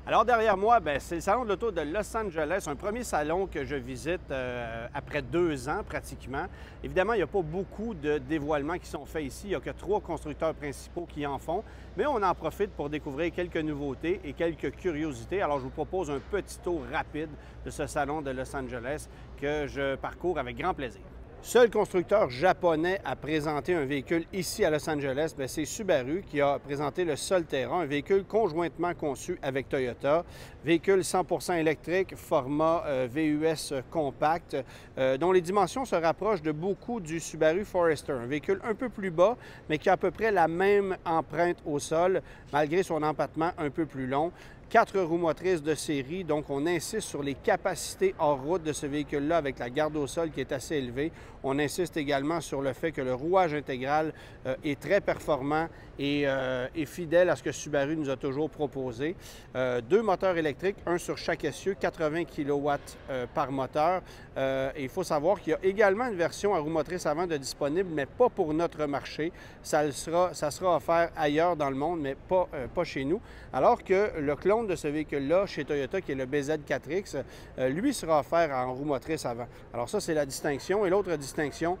Alors derrière moi, c'est le salon de l'auto de Los Angeles, un premier salon que je visite après 2 ans pratiquement. Évidemment, il n'y a pas beaucoup de dévoilements qui sont faits ici. Il n'y a que 3 constructeurs principaux qui en font, mais on en profite pour découvrir quelques nouveautés et quelques curiosités. Alors je vous propose un petit tour rapide de ce salon de Los Angeles que je parcours avec grand plaisir. Seul constructeur japonais à présenter un véhicule ici à Los Angeles, c'est Subaru qui a présenté le Solterra, un véhicule conjointement conçu avec Toyota. Véhicule 100% électrique, format VUS compact, dont les dimensions se rapprochent de beaucoup du Subaru Forester. Un véhicule un peu plus bas, mais qui a à peu près la même empreinte au sol, malgré son empattement un peu plus long. 4 roues motrices de série, donc on insiste sur les capacités hors route de ce véhicule-là avec la garde au sol qui est assez élevée. On insiste également sur le fait que le rouage intégral est très performant et fidèle à ce que Subaru nous a toujours proposé. 2 moteurs électriques, un sur chaque essieu, 80 kW par moteur. Et il faut savoir qu'il y a également une version à roue motrice avant de disponible, mais pas pour notre marché. Ça sera offert ailleurs dans le monde, mais pas chez nous. Alors que le clone de ce véhicule-là, chez Toyota, qui est le BZ4X, lui sera offert en roue motrice avant. Alors ça, c'est la distinction. Et l'autre distinction,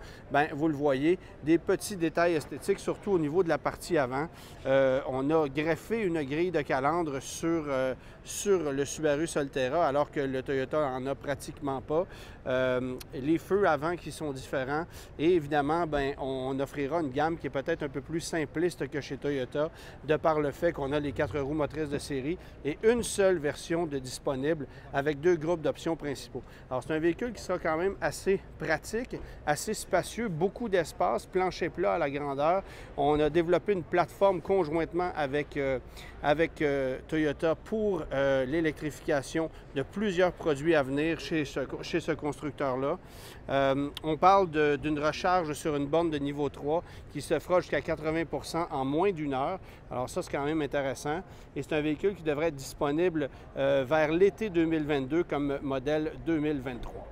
vous le voyez, des petits détails esthétiques, surtout au niveau de la partie avant. On a greffé une grille de calandre sur le Subaru Solterra, alors que le Toyota n'en a pratiquement pas. Les feux avant qui sont différents. Et évidemment, on offrira une gamme qui est peut-être un peu plus simpliste que chez Toyota, de par le fait qu'on a les 4 roues motrices de série et une seule version de disponible avec 2 groupes d'options principaux. Alors, c'est un véhicule qui sera quand même assez pratique, assez spacieux, beaucoup d'espace, plancher plat à la grandeur. On a développé une plateforme conjointement avec Toyota pour l'électrification de plusieurs produits à venir chez ce constructeur-là. On parle d'une recharge sur une borne de niveau 3 qui se fera jusqu'à 80 % en moins d'1 heure. Alors ça, c'est quand même intéressant. Et c'est un véhicule qui devrait être disponible vers l'été 2022 comme modèle 2023.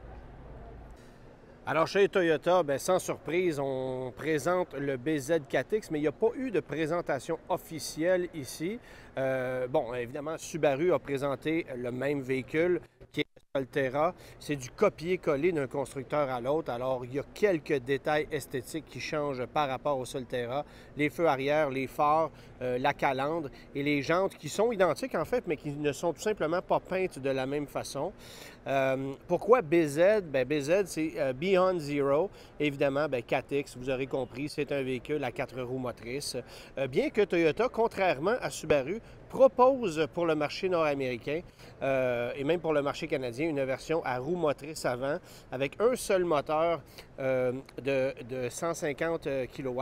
Alors, chez Toyota, sans surprise, on présente le BZ4X, mais il n'y a pas eu de présentation officielle ici. Évidemment, Subaru a présenté le même véhicule qui est le Solterra. C'est du copier-coller d'un constructeur à l'autre. Alors, il y a quelques détails esthétiques qui changent par rapport au Solterra. Les feux arrière, les phares, la calandre et les jantes qui sont identiques en fait, mais qui ne sont tout simplement pas peintes de la même façon. Pourquoi BZ? BZ, c'est Beyond Zero. Évidemment, 4X, vous aurez compris, c'est un véhicule à 4 roues motrices. Bien que Toyota, contrairement à Subaru, propose pour le marché nord-américain et même pour le marché canadien une version à roue motrice avant avec un seul moteur de 150 kW,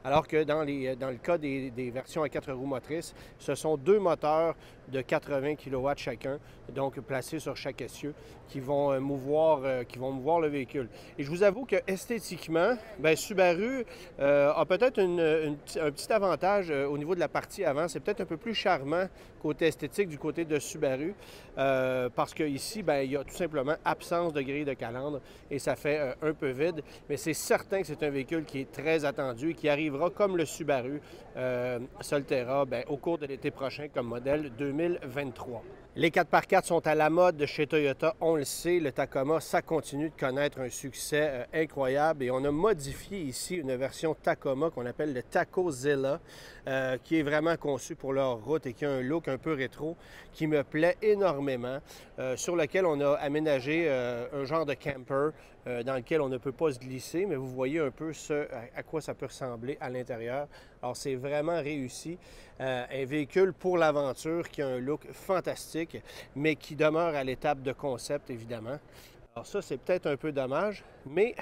alors que dans le cas des versions à 4 roues motrices, ce sont 2 moteurs de 80 kW chacun, donc placés sur chaque essieu, qui vont mouvoir le véhicule. Et je vous avoue que esthétiquement, Subaru a peut-être un petit avantage au niveau de la partie avant. C'est peut-être un peu plus charmant côté esthétique du côté de Subaru, parce qu'ici, il y a tout simplement absence de grille de calandre et ça fait un peu vide. Mais c'est certain que c'est un véhicule qui est très attendu et qui arrivera comme le Subaru Solterra au cours de l'été prochain comme modèle 2023. Les 4x4 sont à la mode chez Toyota, on le sait. Le Tacoma, ça continue de connaître un succès incroyable et on a modifié ici une version Tacoma qu'on appelle le Tacozilla, qui est vraiment conçu pour leur route et qui a un look un peu rétro qui me plaît énormément, sur lequel on a aménagé un genre de camper dans lequel on ne peut pas se glisser, mais vous voyez un peu à quoi ça peut ressembler à l'intérieur. Alors, c'est vraiment réussi. Un véhicule pour l'aventure qui a un look fantastique, mais qui demeure à l'étape de concept, évidemment. Alors ça, c'est peut-être un peu dommage, mais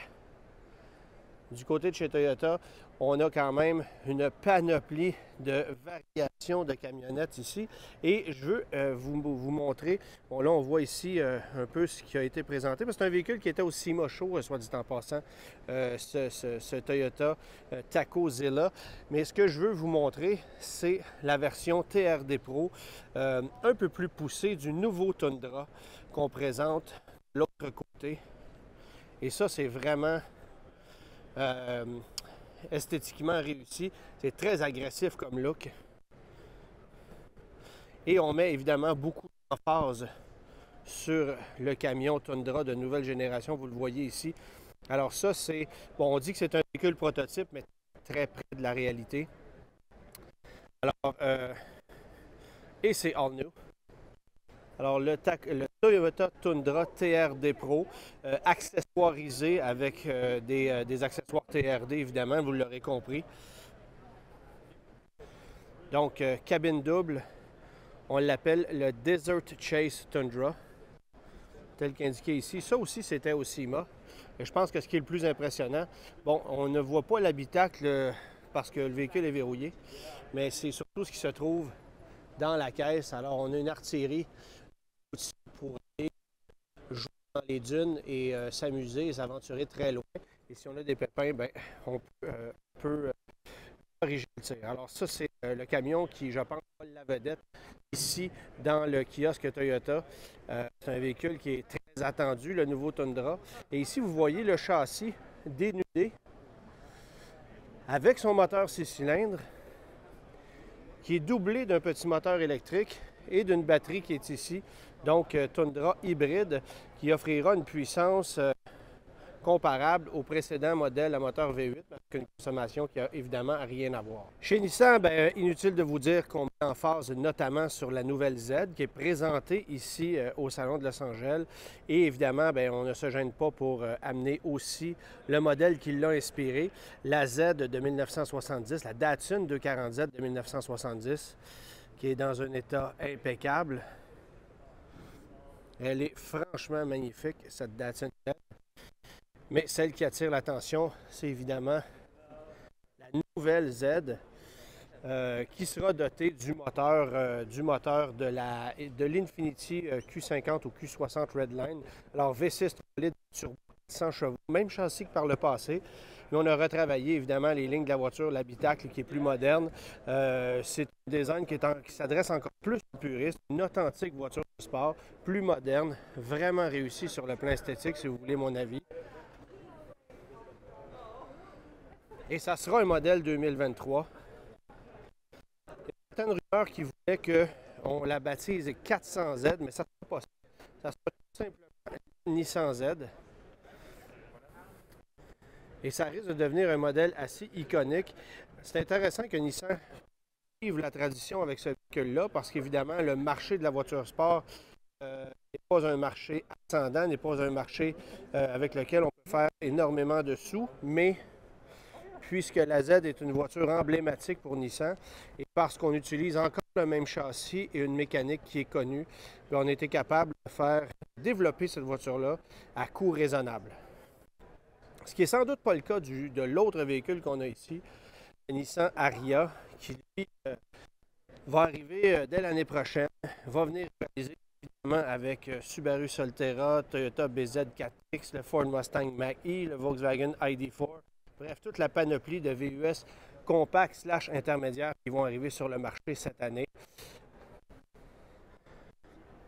du côté de chez Toyota, on a quand même une panoplie de variations de camionnettes ici. Et je veux vous montrer, là on voit ici un peu ce qui a été présenté. C'est un véhicule qui était au SEMA Show, soit dit en passant, ce Toyota Tacozilla. Mais ce que je veux vous montrer, c'est la version TRD Pro, un peu plus poussée du nouveau Tundra qu'on présente de l'autre côté. Et ça, c'est vraiment esthétiquement réussi. C'est très agressif comme look. Et on met évidemment beaucoup d'emphase sur le camion Tundra de nouvelle génération, vous le voyez ici. Alors ça, c'est, bon, on dit que c'est un véhicule prototype, mais très près de la réalité. Alors, et c'est all new. Alors, le Toyota Tundra TRD Pro, accessoirisé avec des accessoires TRD, évidemment, vous l'aurez compris. Donc, cabine double, on l'appelle le Desert Chase Tundra, tel qu'indiqué ici. Ça aussi, c'était au CIMA. Et je pense que ce qui est le plus impressionnant, bon, on ne voit pas l'habitacle parce que le véhicule est verrouillé, mais c'est surtout ce qui se trouve dans la caisse. Alors, on a une artillerie pour aller jouer dans les dunes et s'amuser et s'aventurer très loin. Et si on a des pépins, ben, on peut corriger le tir. Alors ça, c'est le camion qui, je pense, va la vedette ici dans le kiosque Toyota. C'est un véhicule qui est très attendu, le nouveau Tundra. Et ici, vous voyez le châssis dénudé avec son moteur 6 cylindres qui est doublé d'un petit moteur électrique et d'une batterie qui est ici. Donc, Tundra hybride qui offrira une puissance comparable au précédent modèle à moteur V8, avec une consommation qui n'a évidemment rien à voir. Chez Nissan, bien, inutile de vous dire qu'on met en phase notamment sur la nouvelle Z qui est présentée ici au Salon de Los Angeles. Et évidemment, bien, on ne se gêne pas pour amener aussi le modèle qui l'a inspiré, la Z de 1970, la Datsun 240Z de 1970, qui est dans un état impeccable. Elle est franchement magnifique, cette Datsun Z. Mais celle qui attire l'attention, c'est évidemment la nouvelle Z qui sera dotée du moteur de l'Infiniti Q50 ou Q60 Redline. Alors V6 litre sur 100 chevaux, même châssis que par le passé. Mais on a retravaillé évidemment les lignes de la voiture, l'habitacle qui est plus moderne. C'est un design qui s'adresse encore plus aux puristes, une authentique voiture de sport, plus moderne, vraiment réussie sur le plan esthétique si vous voulez mon avis. Et ça sera un modèle 2023. Il y a certaines rumeurs qui voulaient qu'on la baptise 400Z, mais ça ne sera pas ça. Ça sera tout simplement Nissan Z. Et ça risque de devenir un modèle assez iconique. C'est intéressant que Nissan suive la tradition avec ce véhicule-là, parce qu'évidemment, le marché de la voiture sport n'est pas un marché ascendant, n'est pas un marché avec lequel on peut faire énormément de sous, mais puisque la Z est une voiture emblématique pour Nissan et parce qu'on utilise encore le même châssis et une mécanique qui est connue, on a été capable de développer cette voiture-là à coût raisonnable. Ce qui n'est sans doute pas le cas de l'autre véhicule qu'on a ici, le Nissan Ariya, qui lui va arriver dès l'année prochaine, va venir rivaliser évidemment avec Subaru Solterra, Toyota BZ4X, le Ford Mustang Mach-E, le Volkswagen ID4. Bref, toute la panoplie de VUS compacts / intermédiaires qui vont arriver sur le marché cette année.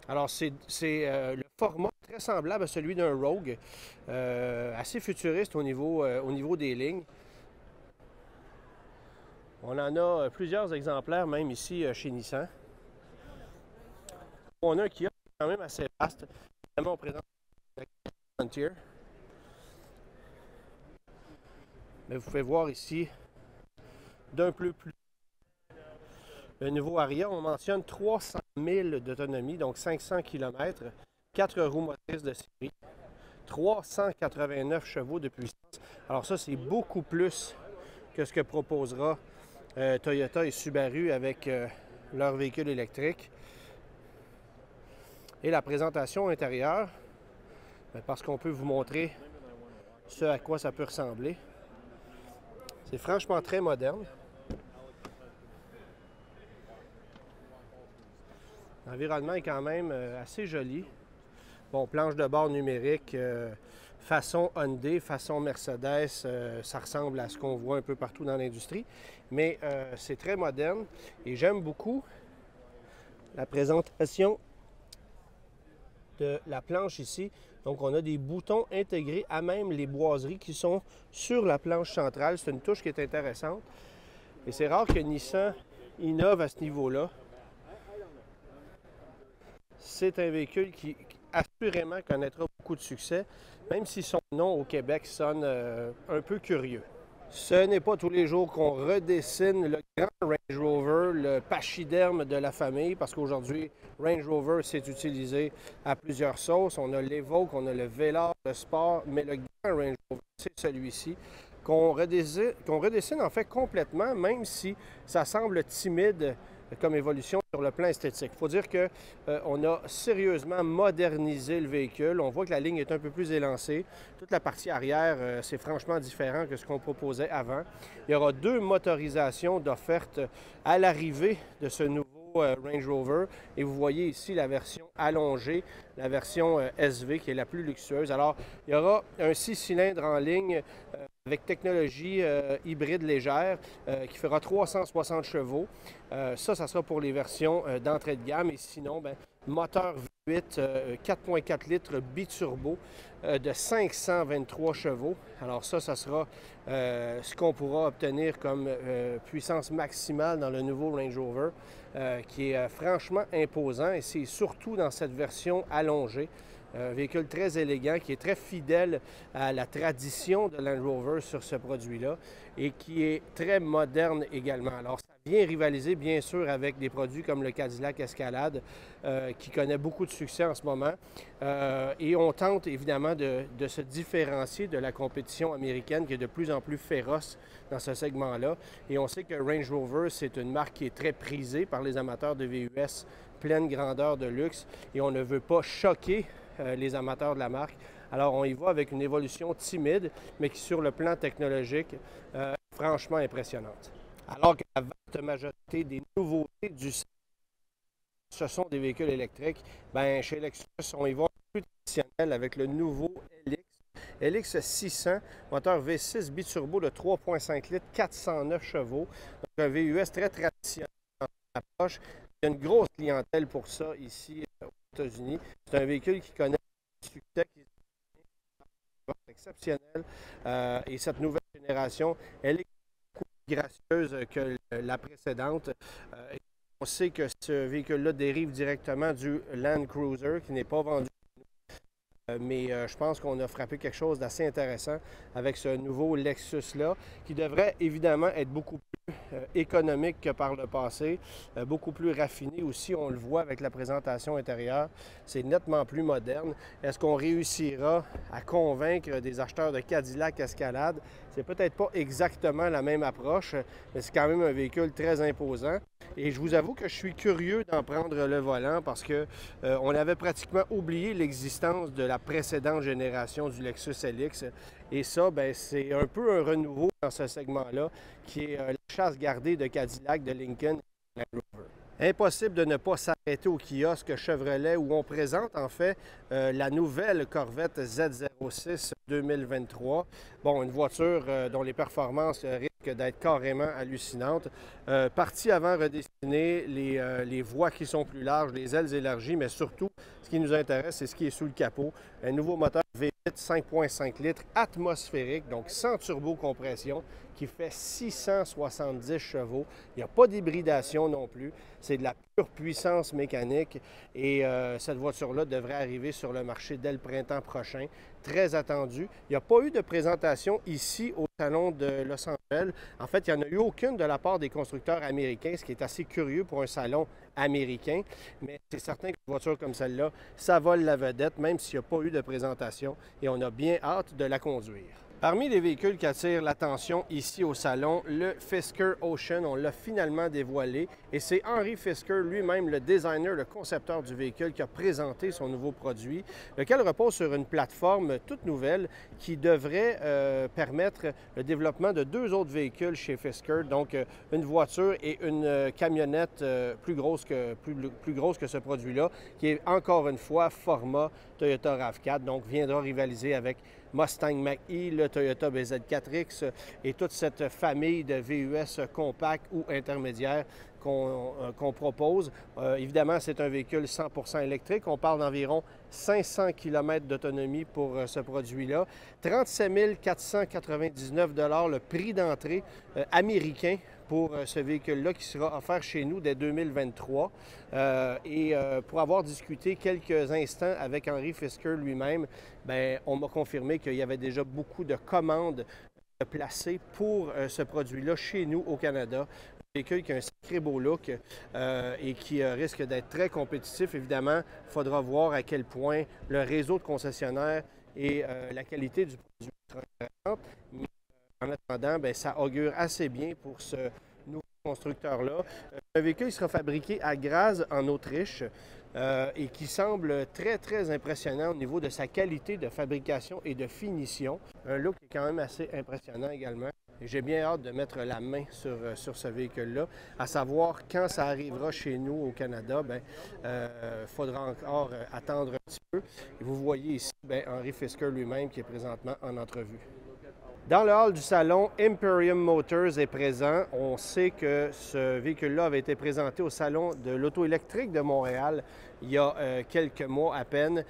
Alors, c'est le format très semblable à celui d'un Rogue, assez futuriste au niveau des lignes. On en a plusieurs exemplaires, même ici chez Nissan. On a un kiosque quand même assez vaste. Évidemment, on présente la Frontier. Mais vous pouvez voir ici, d'un peu plus. Le nouveau Ariya, on mentionne 300 000 d'autonomie, donc 500 km, 4 roues motrices de série, 389 chevaux de puissance. Alors ça, c'est beaucoup plus que ce que proposera Toyota et Subaru avec leur véhicule électrique. Et la présentation intérieure, parce qu'on peut vous montrer ce à quoi ça peut ressembler. C'est franchement très moderne. L'environnement est quand même assez joli. Bon, planche de bord numérique, façon Hyundai, façon Mercedes, ça ressemble à ce qu'on voit un peu partout dans l'industrie. Mais c'est très moderne et j'aime beaucoup la présentation de la planche ici. Donc, on a des boutons intégrés à même les boiseries qui sont sur la planche centrale. C'est une touche qui est intéressante. Et c'est rare que Nissan innove à ce niveau-là. c'est un véhicule qui assurément connaîtra beaucoup de succès, même si son nom au Québec sonne un peu curieux. Ce n'est pas tous les jours qu'on redessine le grand Range Rover, le pachyderme de la famille, parce qu'aujourd'hui, Range Rover s'est utilisé à plusieurs sauces. On a l'Evoque, on a le Velar, le Sport, mais le grand Range Rover, c'est celui-ci qu'on redessine en fait complètement, même si ça semble timide comme évolution sur le plan esthétique. Il faut dire qu'on a sérieusement modernisé le véhicule. On voit que la ligne est un peu plus élancée. Toute la partie arrière, c'est franchement différent que ce qu'on proposait avant. Il y aura 2 motorisations d'offerte à l'arrivée de ce nouveau Range Rover. Et vous voyez ici la version allongée, la version SV qui est la plus luxueuse. Alors, il y aura un 6 cylindres en ligne avec technologie hybride légère qui fera 360 chevaux. Ça sera pour les versions d'entrée de gamme. Et sinon, moteur V8 4.4 litres biturbo de 523 chevaux. Alors ça sera ce qu'on pourra obtenir comme puissance maximale dans le nouveau Range Rover, qui est franchement imposant. Et c'est surtout dans cette version allongée. Un véhicule très élégant qui est très fidèle à la tradition de Land Rover sur ce produit-là et qui est très moderne également. Alors, ça vient rivaliser bien sûr avec des produits comme le Cadillac Escalade qui connaît beaucoup de succès en ce moment. Et on tente évidemment de se différencier de la compétition américaine qui est de plus en plus féroce dans ce segment-là. Et on sait que Range Rover, c'est une marque qui est très prisée par les amateurs de VUS pleine grandeur de luxe et on ne veut pas choquer les amateurs de la marque. Alors, on y va avec une évolution timide, mais qui, sur le plan technologique, est franchement impressionnante. Alors que la vaste majorité des nouveautés du salon, ce sont des véhicules électriques, chez Lexus, on y va plus traditionnel avec le nouveau LX 600, moteur V6 biturbo de 3.5 litres, 409 chevaux. Donc, un VUS très traditionnel dans l'approche. Il y a une grosse clientèle pour ça ici aux États-Unis. C'est un véhicule qui connaît le succès, qui est exceptionnel. Et cette nouvelle génération, elle est beaucoup plus gracieuse que la précédente. On sait que ce véhicule-là dérive directement du Land Cruiser qui n'est pas vendu. Mais je pense qu'on a frappé quelque chose d'assez intéressant avec ce nouveau Lexus-là, qui devrait évidemment être beaucoup plus économique que par le passé, beaucoup plus raffiné aussi, on le voit avec la présentation intérieure, c'est nettement plus moderne. Est-ce qu'on réussira à convaincre des acheteurs de Cadillac Escalade? C'est peut-être pas exactement la même approche, mais c'est quand même un véhicule très imposant. Et je vous avoue que je suis curieux d'en prendre le volant parce qu'on avait pratiquement oublié l'existence de la précédente génération du Lexus LX. Et ça, c'est un peu un renouveau dans ce segment-là, qui est la chasse gardée de Cadillac, de Lincoln et de Land Rover. Impossible de ne pas s'arrêter au kiosque Chevrolet où on présente en fait la nouvelle Corvette Z06 2023. Bon, une voiture dont les performances risquent d'être carrément hallucinantes. Partie avant redessinée, les voies qui sont plus larges, les ailes élargies, mais surtout, ce qui nous intéresse, c'est ce qui est sous le capot. Un nouveau moteur V8 5.5 litres atmosphérique, donc sans turbocompression, qui fait 670 chevaux. Il n'y a pas d'hybridation non plus. C'est de la pure puissance mécanique et cette voiture-là devrait arriver sur le marché dès le printemps prochain. Très attendu. Il n'y a pas eu de présentation ici au Salon de Los Angeles. En fait, il n'y en a eu aucune de la part des constructeurs américains, ce qui est assez curieux pour un salon américain. Mais c'est certain qu'une voiture comme celle-là, ça vole la vedette, même s'il n'y a pas eu de présentation. Et on a bien hâte de la conduire. Parmi les véhicules qui attirent l'attention ici au salon, le Fisker Ocean, on l'a finalement dévoilé et c'est Henry Fisker lui-même, le designer, le concepteur du véhicule, qui a présenté son nouveau produit, lequel repose sur une plateforme toute nouvelle qui devrait permettre le développement de 2 autres véhicules chez Fisker, donc une voiture et une camionnette plus grosse que ce produit-là, qui est encore une fois format Toyota RAV4, donc viendra rivaliser avec Mustang Mach-E, le Toyota BZ4X et toute cette famille de VUS compacts ou intermédiaires qu'on propose. Évidemment, c'est un véhicule 100% électrique. On parle d'environ 500 km d'autonomie pour ce produit-là. 37 499 $ le prix d'entrée américain pour ce véhicule-là qui sera offert chez nous dès 2023. Pour avoir discuté quelques instants avec Henry Fisker lui-même, bien, on m'a confirmé qu'il y avait déjà beaucoup de commandes placées pour ce produit-là chez nous au Canada. Un véhicule qui a un sacré beau look et qui risque d'être très compétitif. Évidemment, il faudra voir à quel point le réseau de concessionnaires et la qualité du produit sera intéressante. Mais en attendant, bien, ça augure assez bien pour ce nouveau constructeur-là. Un véhicule qui sera fabriqué à Graz, en Autriche, et qui semble très, très impressionnant au niveau de sa qualité de fabrication et de finition. Un look qui est quand même assez impressionnant également. J'ai bien hâte de mettre la main sur ce véhicule-là, à savoir quand ça arrivera chez nous au Canada, il faudra encore attendre un petit peu. Et vous voyez ici Henry Fisker lui-même qui est présentement en entrevue. Dans le hall du salon, Imperium Motors est présent. On sait que ce véhicule-là avait été présenté au Salon de l'auto électrique de Montréal il y a quelques mois à peine.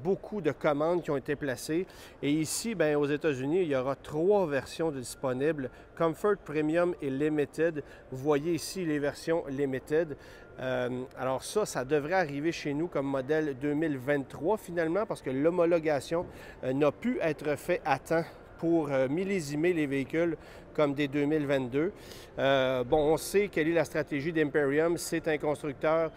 Beaucoup de commandes qui ont été placées. Et ici, aux États-Unis, il y aura 3 versions disponibles, Comfort, Premium et Limited. Vous voyez ici les versions Limited. Alors ça devrait arriver chez nous comme modèle 2023 finalement, parce que l'homologation n'a pu être faite à temps pour millésimer les véhicules comme des 2022. On sait quelle est la stratégie d'Imperium. C'est un constructeur,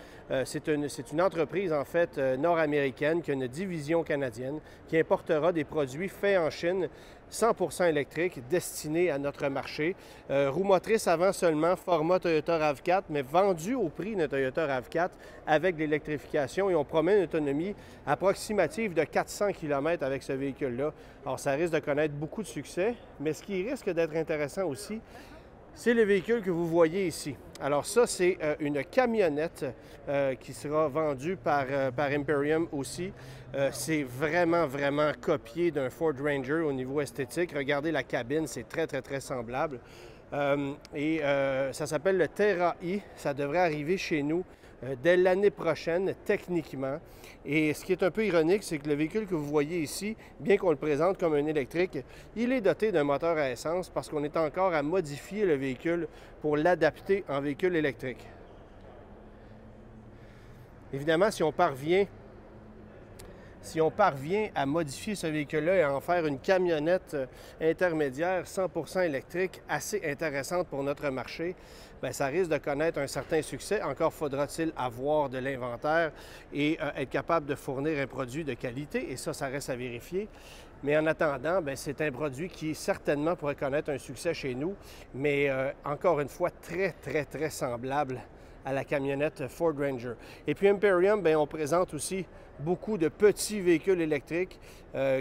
c'est une entreprise en fait nord-américaine qui a une division canadienne qui importera des produits faits en Chine, 100% électriques, destinés à notre marché. Roue motrice avant seulement, format Toyota RAV4, mais vendu au prix de Toyota RAV4 avec l'électrification, et on promet une autonomie approximative de 400 km avec ce véhicule-là. Alors, ça risque de connaître beaucoup de succès, mais ce qui risque d'être intéressant aussi, c'est le véhicule que vous voyez ici. Alors ça, c'est une camionnette qui sera vendue par Imperium aussi. C'est vraiment, vraiment copié d'un Ford Ranger au niveau esthétique. Regardez la cabine, c'est très, très, très semblable. Ça s'appelle le Terra I. Ça devrait arriver chez nous dès l'année prochaine, techniquement. Et ce qui est un peu ironique, c'est que le véhicule que vous voyez ici, bien qu'on le présente comme un électrique, il est doté d'un moteur à essence parce qu'on est encore à modifier le véhicule pour l'adapter en véhicule électrique. Évidemment, si on parvient à modifier ce véhicule-là et à en faire une camionnette intermédiaire 100% électrique assez intéressante pour notre marché, ça risque de connaître un certain succès. Encore faudra-t-il avoir de l'inventaire et être capable de fournir un produit de qualité, et ça reste à vérifier. Mais en attendant, c'est un produit qui certainement pourrait connaître un succès chez nous, mais encore une fois, très, très, très semblable à la camionnette Ford Ranger. Et puis Imperium, on présente aussi beaucoup de petits véhicules électriques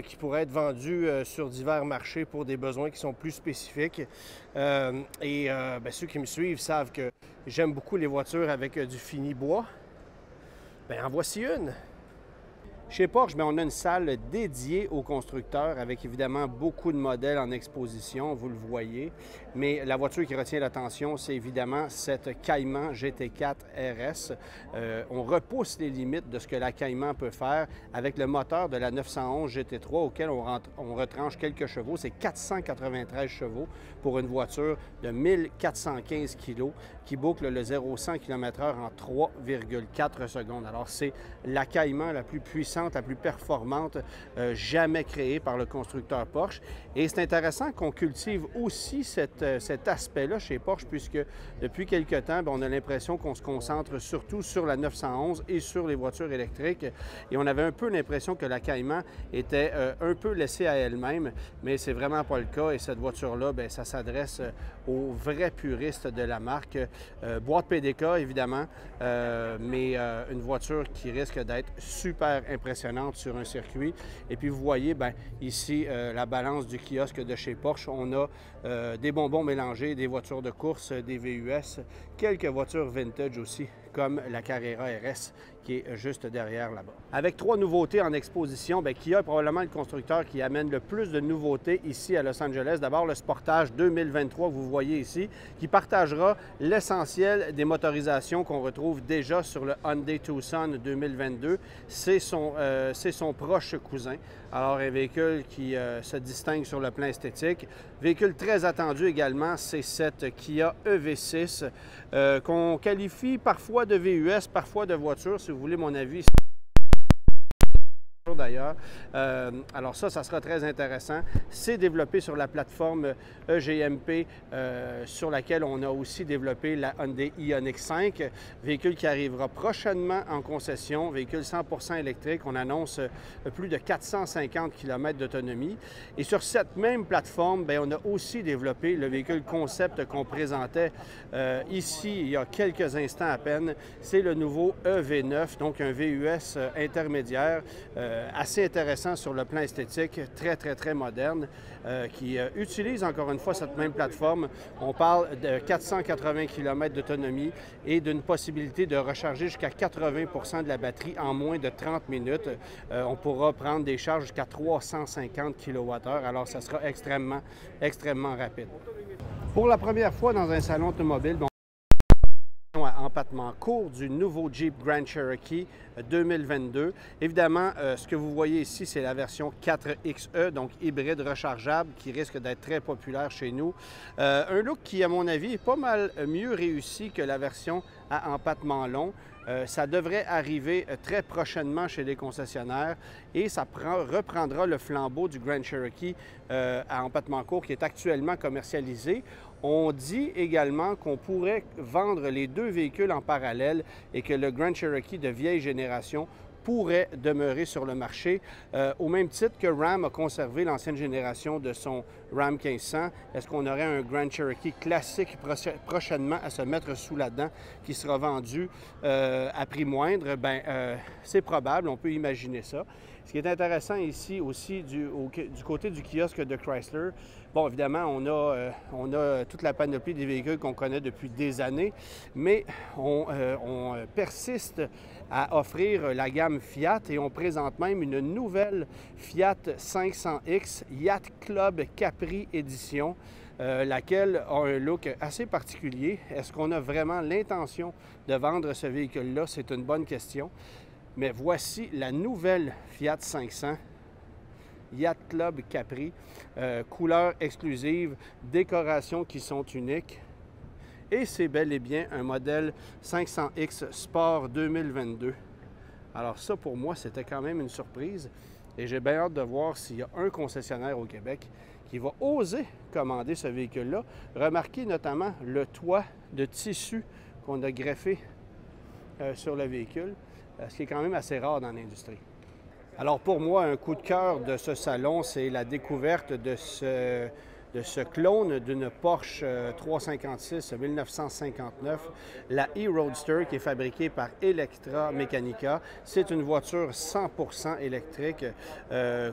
qui pourraient être vendus sur divers marchés pour des besoins qui sont plus spécifiques. Ceux qui me suivent savent que j'aime beaucoup les voitures avec du fini bois. En voici une. Chez Porsche, on a une salle dédiée aux constructeurs avec évidemment beaucoup de modèles en exposition, vous le voyez. Mais la voiture qui retient l'attention, c'est évidemment cette Cayman GT4 RS. On repousse les limites de ce que la Cayman peut faire avec le moteur de la 911 GT3 auquel on retranche quelques chevaux. C'est 493 chevaux pour une voiture de 1415 kg qui boucle le 0-100 km/h en 3,4 secondes. Alors, c'est la Cayman la plus puissante, la plus performante jamais créée par le constructeur Porsche. Et c'est intéressant qu'on cultive aussi cet aspect-là chez Porsche, puisque depuis quelque temps, on a l'impression qu'on se concentre surtout sur la 911 et sur les voitures électriques. Et on avait un peu l'impression que la Cayman était un peu laissée à elle-même, mais c'est vraiment pas le cas. Et cette voiture-là, ça s'adresse aux vrais puristes de la marque. Boîte PDK, évidemment, mais une voiture qui risque d'être super impressionnante sur un circuit. Et puis, vous voyez, ici, la balance du kiosque de chez Porsche. On a des bonbons mélangés, des voitures de course, des VUS, quelques voitures vintage aussi comme la Carrera RS qui est juste derrière là-bas. Avec 3 nouveautés en exposition, bien, Kia est probablement le constructeur qui amène le plus de nouveautés ici à Los Angeles. D'abord, le Sportage 2023 que vous voyez ici, qui partagera l'essentiel des motorisations qu'on retrouve déjà sur le Hyundai Tucson 2022. C'est son proche cousin. Alors, un véhicule qui se distingue sur le plan esthétique. Véhicule très attendu également, c'est cette Kia EV6 qu'on qualifie parfois de VUS, parfois de voiture, si vous voulez mon avis. D'ailleurs. Alors ça sera très intéressant. C'est développé sur la plateforme EGMP sur laquelle on a aussi développé la Hyundai Ioniq 5, véhicule qui arrivera prochainement en concession, véhicule 100% électrique. On annonce plus de 450 km d'autonomie. Et sur cette même plateforme, bien, on a aussi développé le véhicule concept qu'on présentait ici il y a quelques instants à peine. C'est le nouveau EV9, donc un VUS intermédiaire. Assez intéressant sur le plan esthétique, très moderne, qui utilise encore une fois cette même plateforme. On parle de 480 km d'autonomie et d'une possibilité de recharger jusqu'à 80 de la batterie en moins de 30 minutes. On pourra prendre des charges jusqu'à 350 kWh, alors ça sera extrêmement rapide. Pour la première fois dans un salon automobile, à empattement court du nouveau Jeep Grand Cherokee 2022. Évidemment, ce que vous voyez ici, c'est la version 4XE, donc hybride rechargeable, qui risque d'être très populaire chez nous. Un look qui, à mon avis, est pas mal mieux réussi que la version à empattement long. Ça devrait arriver très prochainement chez les concessionnaires et ça reprendra le flambeau du Grand Cherokee à empattement court qui est actuellement commercialisé. On dit également qu'on pourrait vendre les deux véhicules en parallèle et que le Grand Cherokee de vieille génération pourrait demeurer sur le marché, au même titre que Ram a conservé l'ancienne génération de son Ram 1500. Est-ce qu'on aurait un Grand Cherokee classique prochainement à se mettre sous la dent qui sera vendu à prix moindre? Bien, c'est probable, on peut imaginer ça. Ce qui est intéressant ici aussi du côté du kiosque de Chrysler, bon, évidemment, on a toute la panoplie des véhicules qu'on connaît depuis des années, mais on persiste à offrir la gamme Fiat et on présente même une nouvelle Fiat 500X Yacht Club Capri Edition, laquelle a un look assez particulier. Est-ce qu'on a vraiment l'intention de vendre ce véhicule-là? C'est une bonne question. Mais voici la nouvelle Fiat 500 Yacht Club Capri, couleur exclusive, décorations qui sont uniques. Et c'est bel et bien un modèle 500X Sport 2022. Alors ça, pour moi, c'était quand même une surprise. Et j'ai bien hâte de voir s'il y a un concessionnaire au Québec qui va oser commander ce véhicule-là. Remarquez notamment le toit de tissu qu'on a greffé sur le véhicule, ce qui est quand même assez rare dans l'industrie. Alors pour moi, un coup de cœur de ce salon, c'est la découverte de ce clone d'une Porsche 356 1959, la e-Roadster qui est fabriquée par Electra Mechanica. C'est une voiture 100% électrique,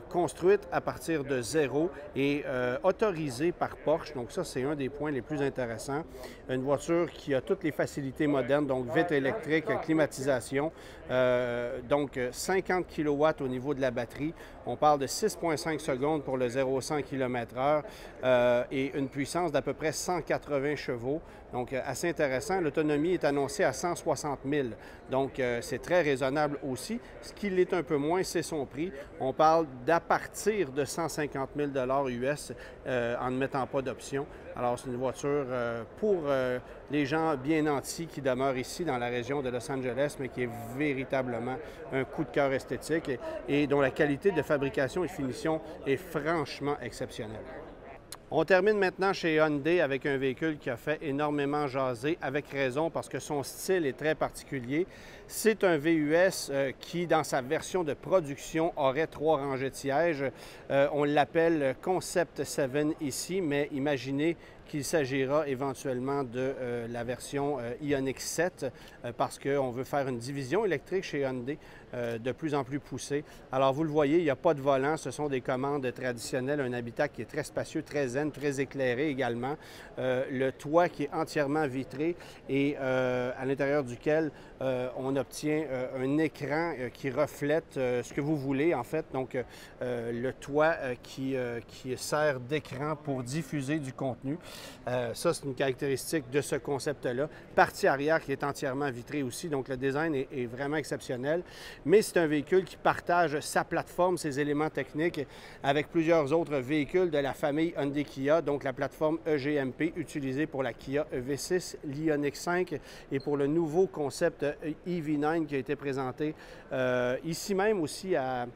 construite à partir de zéro et autorisée par Porsche. Donc ça, c'est un des points les plus intéressants. Une voiture qui a toutes les facilités modernes, donc vitre électrique, climatisation, donc 50 kW au niveau de la batterie. On parle de 6,5 secondes pour le 0-100 km/h. Et une puissance d'à peu près 180 chevaux. Donc, assez intéressant. L'autonomie est annoncée à 160 000. Donc, c'est très raisonnable aussi. Ce qui l'est un peu moins, c'est son prix. On parle d'à partir de 150 000 US en ne mettant pas d'option. Alors, c'est une voiture pour les gens bien nantis qui demeurent ici dans la région de Los Angeles, mais qui est véritablement un coup de cœur esthétique et dont la qualité de fabrication et finition est franchement exceptionnelle. On termine maintenant chez Hyundai avec un véhicule qui a fait énormément jaser, avec raison, parce que son style est très particulier. C'est un VUS qui, dans sa version de production, aurait 3 rangées de sièges. On l'appelle Concept 7 ici, mais imaginez qu'il s'agira éventuellement de la version Ioniq 7 parce qu'on veut faire une division électrique chez Hyundai de plus en plus poussée. Alors, vous le voyez, il n'y a pas de volant. Ce sont des commandes traditionnelles, un habitacle qui est très spacieux, très zen, très éclairé également. Le toit qui est entièrement vitré et à l'intérieur duquel on obtient un écran qui reflète ce que vous voulez, en fait. Donc, le toit qui sert d'écran pour diffuser du contenu. Ça, c'est une caractéristique de ce concept-là. Partie arrière qui est entièrement vitrée aussi, donc le design est vraiment exceptionnel. Mais c'est un véhicule qui partage sa plateforme, ses éléments techniques avec plusieurs autres véhicules de la famille Hyundai Kia, donc la plateforme EGMP utilisée pour la Kia EV6, l'Ioniq 5 et pour le nouveau concept EV9 qui a été présenté ici même aussi à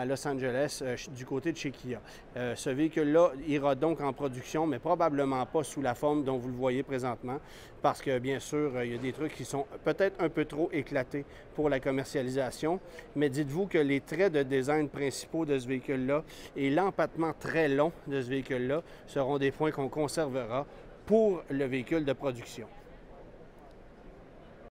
Los Angeles, du côté de chez Kia. Ce véhicule-là ira donc en production, mais probablement pas sous la forme dont vous le voyez présentement, parce que, bien sûr, il y a des trucs qui sont peut-être un peu trop éclatés pour la commercialisation, mais dites-vous que les traits de design principaux de ce véhicule-là et l'empattement très long de ce véhicule-là seront des points qu'on conservera pour le véhicule de production.